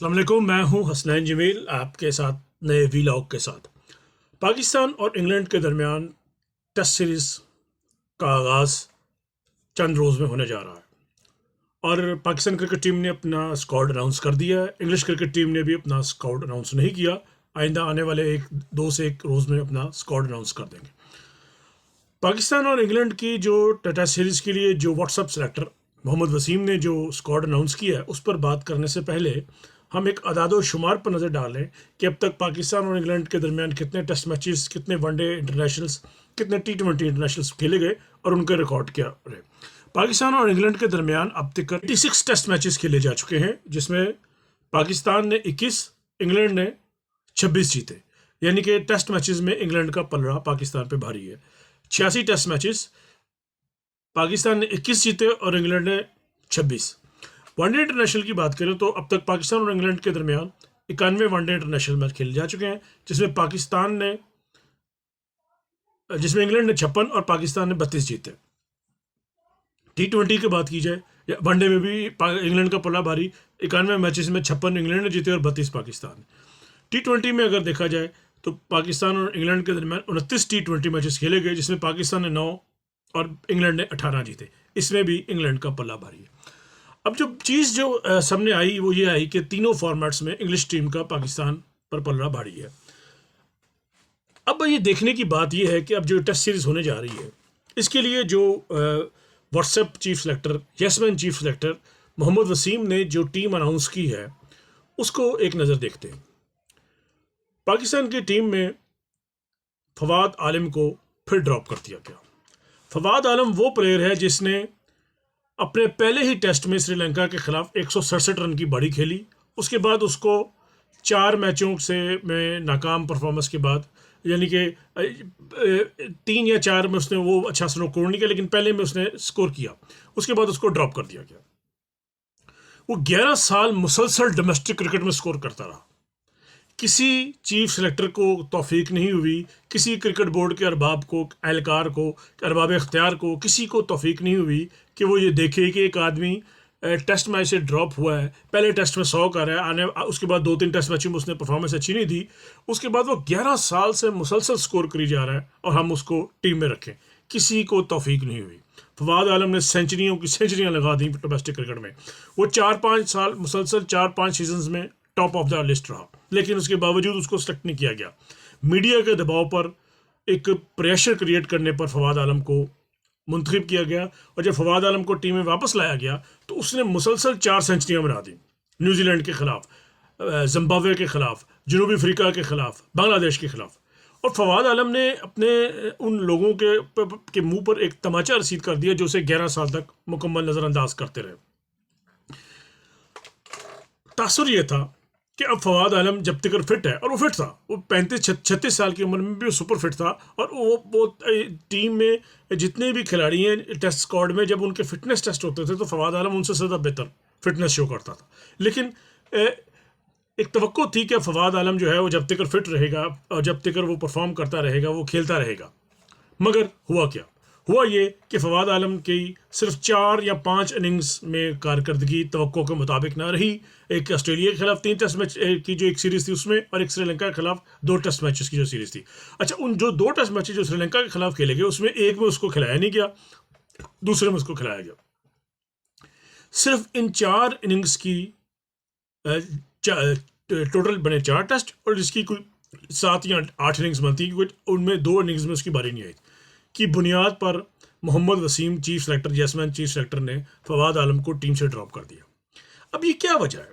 अस्सलाम वालेकुम, मैं हूं हसनैन जमील आपके साथ नए वीलॉग के साथ। पाकिस्तान और इंग्लैंड के दरमियान टेस्ट सीरीज़ का आगाज़ चंद रोज़ में होने जा रहा है और पाकिस्तान क्रिकेट टीम ने अपना स्क्वाड अनाउंस कर दिया है। इंग्लिश क्रिकेट टीम ने भी अपना स्क्वाड अनाउंस नहीं किया। आइंदा आने वाले दो से एक रोज़ में अपना स्क्वाड अनाउंस कर देंगे। पाकिस्तान और इंग्लैंड की जो टेस्ट सीरीज़ के लिए जो व्हाट्सएप सेलेक्टर मोहम्मद वसीम ने जो स्क्वाड अनाउंस किया है उस पर बात करने से पहले हम एक अदाद शुमार पर नज़र डालें कि अब तक पाकिस्तान और इंग्लैंड के दरमियान कितने टेस्ट मैचेस, कितने वनडे इंटरनेशनल्स, कितने T20 इंटरनेशनल्स खेले गए और उनके रिकॉर्ड क्या रहे। पाकिस्तान और इंग्लैंड के दरमियान अब तक 86 टेस्ट मैचेस खेले जा चुके हैं, जिसमें पाकिस्तान ने 21, इंग्लैंड ने 26 जीते। यानी कि टेस्ट मैचेस में इंग्लैंड का पलड़ा पाकिस्तान पे भारी है। 86 टेस्ट मैचेस, पाकिस्तान ने 21 जीते और इंग्लैंड ने 26। वनडे इंटरनेशनल की बात करें तो अब तक पाकिस्तान और इंग्लैंड के दरमियान 91 वनडे इंटरनेशनल मैच खेले जा चुके हैं, जिसमें इंग्लैंड ने 56 और पाकिस्तान ने 32 जीते। T20 की बात की जाए, वनडे में भी इंग्लैंड का पलड़ा भारी, 91 मैचेस में 56 इंग्लैंड ने जीते और 32 पाकिस्तान। T20 में अगर देखा जाए तो पाकिस्तान और इंग्लैंड के दरमियान 29 T20 मैचेस खेले गए, जिसमें पाकिस्तान ने 9 और इंग्लैंड ने 18 जीते। इसमें भी इंग्लैंड का पल्ला भारी है। अब जो चीज़ जो सामने आई वो ये आई कि तीनों फॉर्मेट्स में इंग्लिश टीम का पाकिस्तान पर पलड़ा भारी है। अब ये देखने की बात ये है कि अब जो टेस्ट सीरीज़ होने जा रही है, इसके लिए जो WhatsApp chief selector, yes man chief selector Mohammad Wasim ने जो टीम अनाउंस की है उसको एक नज़र देखते हैं। पाकिस्तान की टीम में फवाद आलम को फिर ड्रॉप कर दिया गया। फवाद आलम वो प्लेयर है जिसने अपने पहले ही टेस्ट में श्रीलंका के खिलाफ 167 रन की बड़ी खेली। उसके बाद उसको 4 मैचों से में नाकाम परफॉर्मेंस के बाद, यानी कि 3 या 4 में उसने वो अच्छा स्कोर नहीं किया, लेकिन पहले में उसने स्कोर किया। उसके बाद उसको ड्रॉप कर दिया गया। वो 11 साल मुसलसल डोमेस्टिक क्रिकेट में स्कोर करता रहा। किसी चीफ सेलेक्टर को तौफीक नहीं हुई, किसी क्रिकेट बोर्ड के अरबाब को, एहलकार को, अरबाब इख्तियार को, किसी को तौफीक नहीं हुई कि वो ये देखे कि एक आदमी टेस्ट मैच से ड्रॉप हुआ है, पहले टेस्ट में 100 कर रहा है, उसके बाद 2-3 टेस्ट मैच में उसने परफॉर्मेंस अच्छी नहीं दी, उसके बाद वो 11 साल से मुसलसल स्कोर करी जा रहा है और हम उसको टीम में रखें। किसी को तौफीक नहीं हुई। फवाद आलम ने सेंचुरियों की सेंचुरियाँ लगा दी डोमेस्टिक क्रिकेट में। वो 4-5 साल मुसलसल 4-5 सीजन्स में टॉप ऑफ द लिस्ट रहा, लेकिन उसके बावजूद उसको सेलेक्ट नहीं किया गया। मीडिया के दबाव पर, एक प्रेशर क्रिएट करने पर फवाद आलम को मुंतखब किया गया और जब फवाद आलम को टीम में वापस लाया गया तो उसने मुसलसल 4 सेंचुरियाँ बना दी। न्यूजीलैंड के खिलाफ, जिम्बाब्वे के खिलाफ, जनूबी अफ्रीका के खिलाफ, बांग्लादेश के खिलाफ। और फवाद आलम ने अपने उन लोगों के मुंह पर एक तमाचा रसीद कर दिया जो उसे 11 साल तक मुकम्मल नज़रअंदाज करते रहे। तासुर यह था कि अब फवाद आलम जब तक फिट है, और वो फिट था, वो 35-36 साल की उम्र में भी सुपर फिट था, और वो टीम में जितने भी खिलाड़ी हैं टेस्ट स्क्वाड में, जब उनके फिटनेस टेस्ट होते थे तो फवाद आलम उनसे ज़्यादा बेहतर फिटनेस शो करता था। लेकिन एक तवक्को थी कि फवाद आलम जो है वो जब तक फिट रहेगा और जब तक वो परफॉर्म करता रहेगा, वो खेलता रहेगा। मगर हुआ क्या? हुआ ये कि फवाद आलम की सिर्फ 4 या 5 इनिंग्स में कारकर्दगी तवक्को के मुताबिक ना रही। एक ऑस्ट्रेलिया के खिलाफ 3 टेस्ट मैच की जो एक सीरीज़ थी उसमें, और एक श्रीलंका के खिलाफ 2 टेस्ट मैचेस की जो सीरीज़ थी। अच्छा, उन जो 2 टेस्ट मैचेस जो श्रीलंका के खिलाफ खेले गए उसमें एक में उसको खिलाया नहीं गया, दूसरे में उसको खिलाया गया। सिर्फ इन 4 इनिंग्स की टोटल बने 4 टेस्ट, और जिसकी कोई 7 या 8 इनिंग्स बनती, उनमें 2 इनिंग्स में उसकी बारी नहीं आई की बुनियाद पर Mohammad Wasim chief selector, yes man chief selector ने फवाद आलम को टीम से ड्रॉप कर दिया। अब ये क्या वजह है?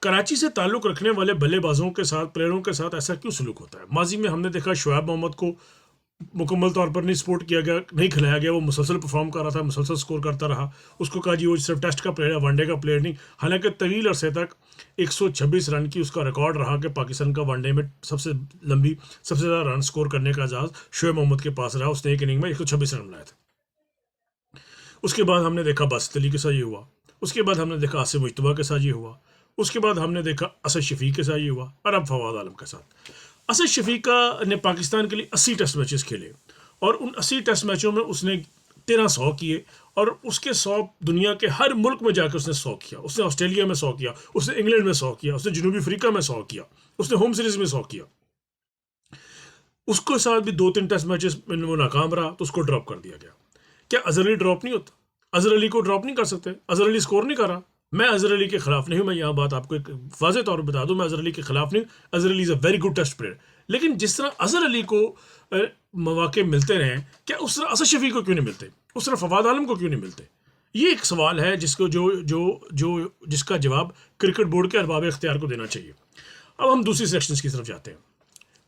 कराची से ताल्लुक़ रखने वाले बल्लेबाजों के साथ, प्लेयरों के साथ ऐसा क्यों सलूक होता है? माजी में हमने देखा शुएब मोहम्मद को मुकम्मल तौर पर नहीं सपोर्ट किया गया, नहीं खिलाया गया। वो मुसलसल परफॉर्म कर रहा था, मुसलसल स्कोर करता रहा। उसको कहा जी वो सिर्फ टेस्ट का प्लेयर है, वनडे का प्लेयर नहीं। हालांकि तवील अरसे तक 126 रन की उसका रिकॉर्ड रहा कि पाकिस्तान का वनडे में सबसे ज़्यादा रन स्कोर करने का एजाज़ शुएब मोहम्मद के पास रहा। उसने एक इनिंग में 126 रन बनाए थे। उसके बाद हमने देखा बासित अली के साथ ये हुआ, उसके बाद हमने देखा आसिफ मुश्तबा के साथ ये हुआ, उसके बाद हमने देखा असद शफीक के साथ ये हुआ, और अब फवाद आलम के साथ। असद शफीक ने पाकिस्तान के लिए 80 टेस्ट मैचेस खेले और उन 80 टेस्ट मैचों में उसने 13 100 किए, और उसके 100 दुनिया के हर मुल्क में जाकर उसने 100 किया। उसने ऑस्ट्रेलिया में 100 किया, उसने इंग्लैंड में 100 किया, उसने जनूबी अफ्रीका में 100 किया, उसने होम सीरीज में 100 किया। उसके साथ भी 2-3 टेस्ट मैचेस में वो नाकाम रहा तो उसको ड्रॉप कर दिया गया। क्या अजहर अली ड्रॉप नहीं होता? अजहर अली को ड्रॉप नहीं कर सकते? अजहर अली स्कोर नहीं कर रहा। मैं अजहर अली के खिलाफ नहीं हूं, मैं यहाँ बात आपको एक वाज़ेह तौर पर बता दूं, मैं अजहर अली के खिलाफ नहीं। Azhar Ali is a very good test player, लेकिन जिस तरह अजहर अली को मौके मिलते रहे, क्या उस तरह असद शफी को क्यों नहीं मिलते? उस तरह फवाद आलम को क्यों नहीं मिलते? ये एक सवाल है जिसको जिसका जवाब क्रिकेट बोर्ड के अरबाब इख्तियार को देना चाहिए। अब हम दूसरी सिलेक्शन की तरफ जाते हैं।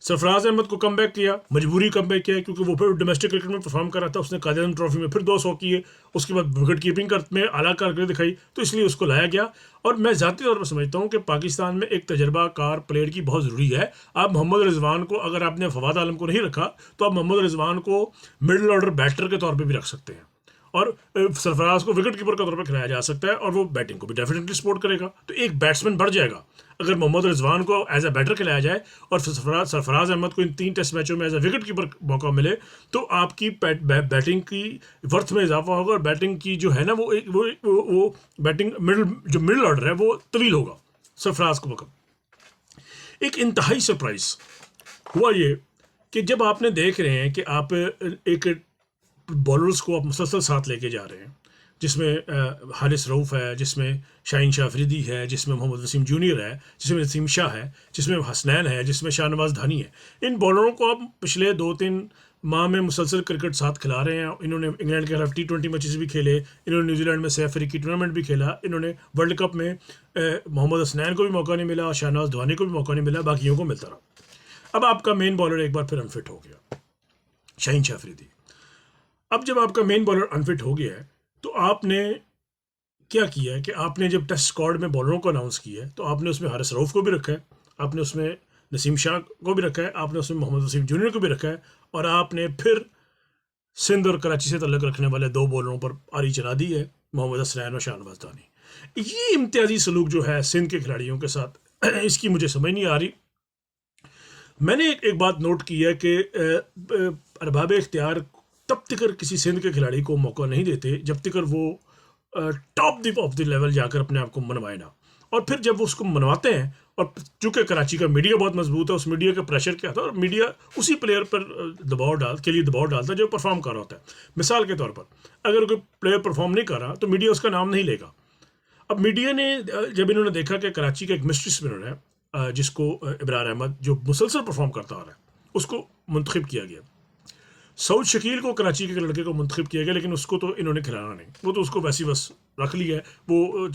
सरफराज अहमद को कम बैक किया, मजबूरी कम बैक किया, क्योंकि वो फिर डोमेस्टिक क्रिकेट में परफॉर्म कर रहा था। उसने कादिर ट्रॉफी में फिर 200 किए, उसके बाद विकेट कीपिंग में आला कारकर्दगी दिखाई, तो इसलिए उसको लाया गया। और मैं ज़ाती तौर पर समझता हूँ कि पाकिस्तान में एक तजर्बाकार प्लेयर की बहुत ज़रूरी है। आप मोहम्मद रिजवान को, अगर आपने फवाद आलम को नहीं रखा, तो आप मोहम्मद रिजवान को मिडिल ऑर्डर बैटर के तौर पर भी रख सकते हैं, और सरफराज को विकेट कीपर के तौर पर खिलाया जा सकता है, और वो बैटिंग को भी डेफिनेटली सपोर्ट करेगा। तो एक बैट्समैन बढ़ जाएगा अगर मोहम्मद रिजवान को एज अ बैटर खिलाया जाए और सरफराज अहमद को इन 3 टेस्ट मैचों में एज अ विकेट कीपर मौका मिले, तो आपकी बैटिंग की वर्थ में इजाफा होगा, और बैटिंग की जो है ना वो बैटिंग मिडिल ऑर्डर है वो तवील होगा सरफराज को मौका। एक इंतहाई सरप्राइज हुआ ये कि जब आपने देख रहे हैं कि आप एक बॉलर्स को आप मुसलसल साथ लेके जा रहे हैं, जिसमें हारिस रऊफ़ है, जिसमें शाहीन शाह अफरीदी है, जिसमें मोहम्मद वसीम जूनियर है, जिसमें नसीम शाह है, जिसमें हसनैन है, जिसमें शाहनवाज धानी है। इन बॉलरों को आप पिछले 2-3 माह में मुसलसल क्रिकेट साथ खिला रहे हैं। इन्होंने इंग्लैंड के खिलाफ T20 मैचेस भी खेले, इन्होंने न्यूजीलैंड में सैफ अफ्रीदी टूर्नामेंट भी खेला, इन्होंने वर्ल्ड कप में मोहम्मद हसनैन को भी मौका नहीं मिला, शाहनवाज धानी को भी मौका नहीं मिला, बाकियों को मिलता रहा। अब आपका मेन बॉलर एक बार फिर अनफिट हो गया, शाहीन शाह अफरीदी। अब जब आपका मेन बॉलर अनफिट हो गया है, तो आपने क्या किया है कि आपने जब टेस्ट स्क्वाड में बॉलरों को अनाउंस किया है, तो आपने उसमें हारिस रऊफ़ को भी रखा है, आपने उसमें नसीम शाह को भी रखा है, आपने उसमें मोहम्मद वसीम जूनियर को भी रखा है, और आपने फिर सिंध और कराची से तल्लुक़ रखने वाले 2 बॉलरों पर आरी चला दी है, मोहम्मद हसनैन और शाहनवाज धानी। ये इम्तियाजी सलूक जो है सिंध के खिलाड़ियों के साथ, इसकी मुझे समझ नहीं आ रही। मैंने एक बात नोट की है कि अरबाब इख्तियार तब तक किसी सिंध के खिलाड़ी को मौका नहीं देते जब तक वो टॉप ऑफ द लेवल जाकर अपने आप को मनवाए ना। और फिर जब वो उसको मनवाते हैं, और चूंकि कराची का मीडिया बहुत मजबूत है, उस मीडिया के प्रेशर क्या था, और मीडिया उसी प्लेयर पर दबाव डालता है जो परफॉर्म कर रहा होता है। मिसाल के तौर पर अगर कोई प्लेयर परफॉर्म नहीं कर रहा तो मीडिया उसका नाम नहीं लेगा। अब मीडिया ने जब इन्होंने देखा कि कराची का एक मिस्ट्री स्पिनर है जिसको इब्रार अहमद, जो मुसलसल परफॉर्म करता आ रहा है, उसको मुंतखब किया गया। सऊद शकील को कराची के लड़के को मुंतखब किया गया, लेकिन उसको तो इन्होंने खिलाना नहीं, वो तो उसको वैसे बस रख लिया है, वो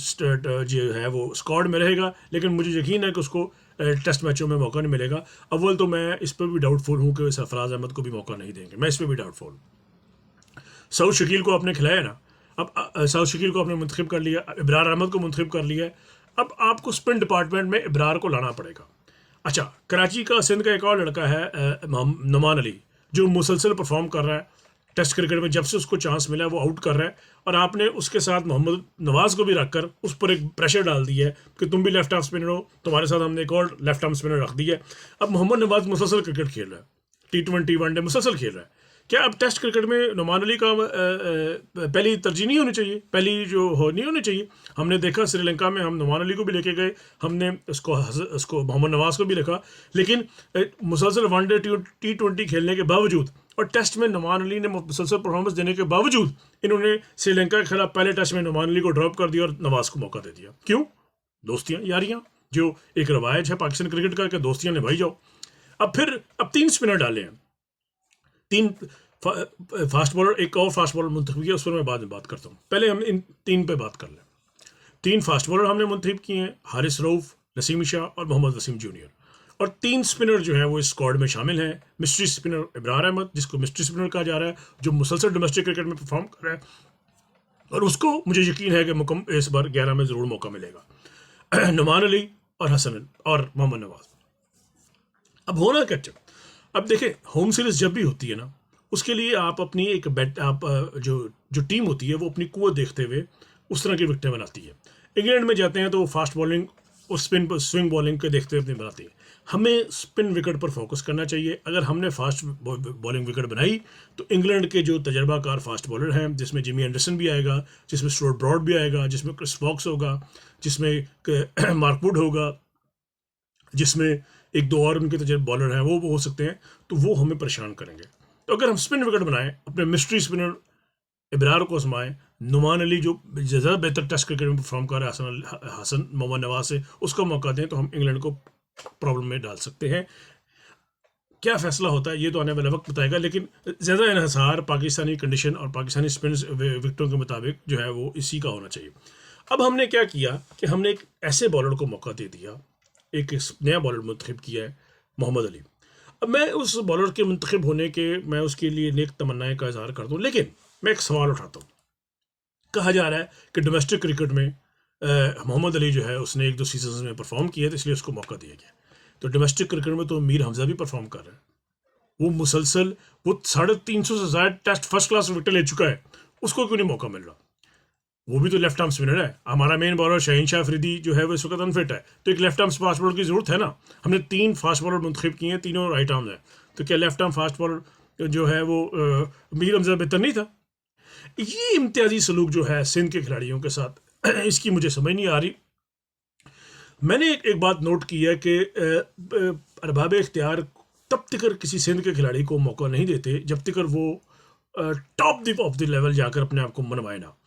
जो है वो स्क्वाड में रहेगा, लेकिन मुझे यकीन है कि उसको टेस्ट मैचों में मौका नहीं मिलेगा। अव्वल तो मैं इस पर भी डाउटफुल हूँ कि सरफराज अहमद को भी मौका नहीं देंगे, मैं इस पर भी डाउटफुल। सऊद शकील को आपने खिलाया ना, अब सऊद शकील को आपने मुंतखब कर लिया, इब्रार अहमद को मुंतखब कर लिया, अब आपको स्पिन डिपार्टमेंट में इब्रार को लाना पड़ेगा। अच्छा, कराची का सिंध का एक और लड़का है नुमान अली, जो मुसलसल परफॉर्म कर रहा है टेस्ट क्रिकेट में, जब से उसको चांस मिला वो आउट कर रहा है, और आपने उसके साथ मोहम्मद नवाज को भी रखकर उस पर एक प्रेशर डाल दिया है कि तुम भी लेफ्ट आर्म स्पिनर हो, तुम्हारे साथ हमने एक और लेफ्ट आर्म स्पिनर रख दिया है। अब मोहम्मद नवाज मुसलसल क्रिकेट खेल रहा है, T20 वनडे मुसलसल खेल रहा है। क्या अब टेस्ट क्रिकेट में नुमान अली का पहली तरजीह नहीं होनी चाहिए, पहली जो नहीं होनी चाहिए? हमने देखा श्रीलंका में हम नुमान अली को भी लेके गए, हमने उसको मोहम्मद नवाज को भी रखा, लेकिन मुसलसल वनडे T20 खेलने के बावजूद और टेस्ट में नुमान अली ने मुसलसल परफॉर्मेंस देने के बावजूद इन्होंने श्रीलंका के खिलाफ पहले टेस्ट में नुमान अली को ड्रॉप कर दिया और नवाज को मौका दे दिया। क्यों? दोस्तियाँ यारियाँ, जो एक रवायत है पाकिस्तान क्रिकेट का कि दोस्तियाँ निभाई जाओ। अब 3 स्पिनर डाले हैं, 3 फास्ट बॉलर, एक और फास्ट बॉलर मुंतखब किया, उस पर मैं बाद में बात करता हूँ, पहले हम इन 3 पे बात कर लें। 3 फास्ट बॉलर हमने मुंतखब किए हैं, हारिस रऊफ़, नसीम शाह और मोहम्मद वसीम जूनियर, और 3 स्पिनर जो हैं वो इस स्क्वाड में शामिल हैं। मिस्ट्री स्पिनर इब्रार अहमद, जिसको मिस्ट्री स्पिनर कहा जा रहा है, जो मुसलसल डोमेस्टिक क्रिकेट में परफॉर्म कर रहा है, और उसको मुझे यकीन है कि इस बार 11 में ज़रूर मौका मिलेगा। नुमान अली और हसन और मोहम्मद नवाज। अब होना क्या, अब देखें, होम सीरीज जब भी होती है ना, उसके लिए आप अपनी एक जो टीम होती है वो अपनी कुव्वत देखते हुए उस तरह की विकेटें बनाती है। इंग्लैंड में जाते हैं तो वो फास्ट बॉलिंग उस स्पिन पर स्विंग बॉलिंग के देखते हुए अपनी बनाती है। हमें स्पिन विकेट पर फोकस करना चाहिए। अगर हमने फास्ट बॉलिंग विकेट बनाई तो इंग्लैंड के जो तजर्बाकार फास्ट बॉलर हैं, जिसमें जिमी एंडरसन भी आएगा, जिसमें स्टुअर्ट ब्रॉड भी आएगा, जिसमें क्रिस वॉक्स होगा, जिसमें मार्क वुड होगा, जिसमें एक दो और उनके तजर्बा बॉलर हैं वो हो सकते हैं, तो वो हमें परेशान करेंगे। तो अगर हम स्पिन विकेट बनाएं, अपने मिस्ट्री स्पिनर इब्रार को आजमाएं, नुमान अली जो ज़्यादा बेहतर टेस्ट क्रिकेट में परफॉर्म कर रहा है हसन मोहम्मद नवाज से, उसको मौका दें तो हम इंग्लैंड को प्रॉब्लम में डाल सकते हैं। क्या फैसला होता है ये तो आने वाला वक्त बताएगा, लेकिन ज़्यादा इन्हिसार पाकिस्तानी कंडीशन और पाकिस्तानी स्पिन विकेटों के मुताबिक जो है वो इसी का होना चाहिए। अब हमने क्या किया कि हमने एक ऐसे बॉलर को मौका दे दिया, एक नया बॉलर मुंतखब किया है, मोहम्मद अली। अब मैं उस बॉलर के मुंतखब होने के, मैं उसके लिए नेक तमन्नाएं का इजहार कर दूँ, लेकिन मैं एक सवाल उठाता हूँ। कहा जा रहा है कि डोमेस्टिक क्रिकेट में मोहम्मद अली जो है उसने एक दो सीजन में परफॉर्म किया, तो इसलिए उसको मौका दिया गया। तो डोमेस्टिक क्रिकेट में तो मीर हमजा भी परफॉर्म कर रहा है, वो मुसलसल वो 350 से ज़्यादा टेस्ट फर्स्ट क्लास विकेट ले चुका है, उसको क्यों नहीं मौका मिल रहा? वो भी तो लेफ्ट आर्म स्पिनर है। हमारा मेन बॉलर शाहीन शाह अफरीदी जो है वो इस वक्त अनफिट है, तो एक लेफ्ट आर्म फास्ट बॉलर की जरूरत है ना। हमने 3 फास्ट बॉलर मुंतखब किए हैं, तीनों राइट आर्म है, तो क्या लेफ्ट आर्म फास्ट बॉलर जो है वो मीर हमजा बेहतर नहीं था? ये इम्तियाजी सलूक जो है सिंध के खिलाड़ियों के साथ इसकी मुझे समझ नहीं आ रही। मैंने एक बात नोट की है कि अरबाब इख्तियार तब तक किसी सिंध के खिलाड़ी को मौका नहीं देते जब तक वो टॉप ऑफ द लेवल जाकर अपने आप को मनवाए ना।